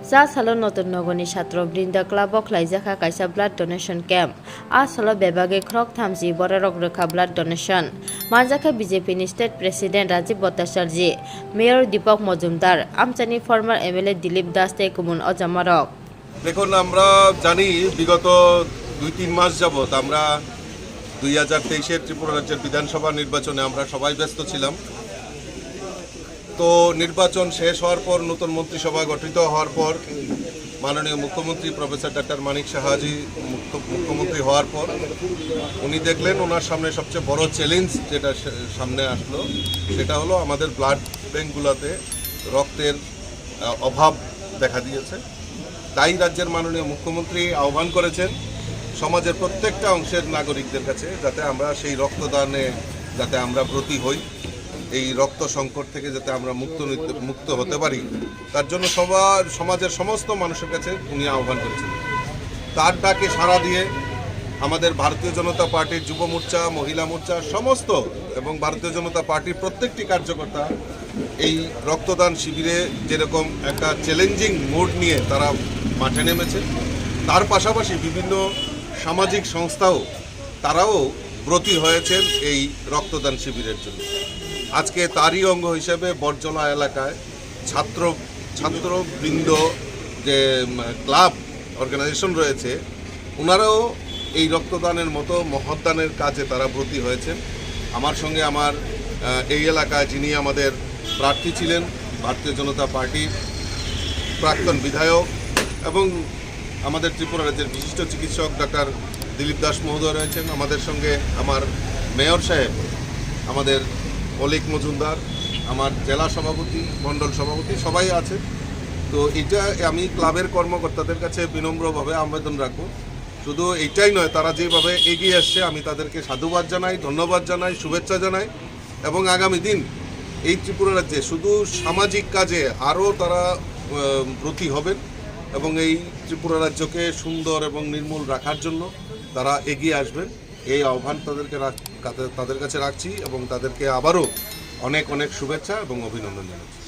जा सालो नतुन नगरनि सात्रबृधा clubo khaijakha kaisa blood donation camp a salo bebage krok thamji borok rekha blood donation manjakha BJP ni state president Rajiv Bhattacharya mayor Deepak Majumdar amchani former MLA Dilip Das te kumun ojamarok দেখুন আমরা জানি বিগত 2-3 মাস যাবত আমরা 2023 এর ত্রিপুরা রাজ্যের বিধানসভা নির্বাচনে আমরা সবাই ব্যস্ত ছিলাম। তো নির্বাচন শেষ হওয়ার পর নতুন মন্ত্রিসভা গঠিত হওয়ার পর মাননীয় মুখ্যমন্ত্রী প্রফেসর ডক্টর মানিক সাহাজি মুখ্যমন্ত্রী হওয়ার পর উনি দেখলেন ওনার সামনে সবচেয়ে বড় চ্যালেঞ্জ যেটা সামনে আসলো সেটা হলো আমাদের ব্লাড ব্যাঙ্কগুলোতে রক্তের অভাব দেখা দিয়েছে। তাই রাজ্যের মাননীয় মুখ্যমন্ত্রী আহ্বান করেছেন সমাজের প্রত্যেকটা অংশের নাগরিকদের কাছে যাতে আমরা সেই রক্তদানে যাতে আমরা ব্রতী হই, এই রক্ত সংকট থেকে যাতে আমরা মুক্ত হতে পারি, তার জন্য সমাজের সমস্ত মানুষের কাছে উনি আহ্বান করেছেন। তার ডাকে সাড়া দিয়ে আমাদের ভারতীয় জনতা পার্টির যুব মোর্চা, মহিলা মোর্চা সমস্ত এবং ভারতীয় জনতা পার্টির প্রত্যেকটি কার্যকর্তা এই রক্তদান শিবিরে যেরকম একটা চ্যালেঞ্জিং মোড নিয়ে তারা মাঠে নেমেছে, তার পাশাপাশি বিভিন্ন সামাজিক সংস্থাও তারাও ব্রতী হয়েছেন এই রক্তদান শিবিরের জন্য। আজকে তারই অঙ্গ হিসেবে বরজলা এলাকায় ছাত্রবৃন্দ যে ক্লাব অর্গানাইজেশন রয়েছে ওনারাও এই রক্তদানের মতো মহৎদানের কাজে তারা ব্রতী হয়েছেন। আমার সঙ্গে আমার এই এলাকায় যিনি আমাদের প্রার্থী ছিলেন ভারতীয় জনতা পার্টির প্রাক্তন বিধায়ক এবং আমাদের ত্রিপুরা রাজ্যের বিশিষ্ট চিকিৎসক ডক্টর দিলীপ দাস মহোদয় রয়েছেন, আমাদের সঙ্গে আমার মেয়র সাহেব, আমাদের অলিক মজুমদার, আমার জেলা সভাপতি, মণ্ডল সভাপতি সবাই আছে। তো এটা আমি ক্লাবের কর্মকর্তাদের কাছে বিনম্রভাবে আবেদন রাখবো, শুধু এইটাই নয়, তারা যেভাবে এগিয়ে আসছে আমি তাদেরকে সাধুবাদ জানাই, ধন্যবাদ জানাই, শুভেচ্ছা জানাই এবং আগামী দিন এই ত্রিপুরা রাজ্যে শুধু সামাজিক কাজে আরও তারা ব্রতী হবেন এবং এই ত্রিপুরা রাজ্যকে সুন্দর এবং নির্মূল রাখার জন্য তারা এগিয়ে আসবেন। এই আহ্বান তাদের কাছে রাখছি এবং তাদেরকে আবারও অনেক অনেক শুভেচ্ছা এবং অভিনন্দন জানাচ্ছি।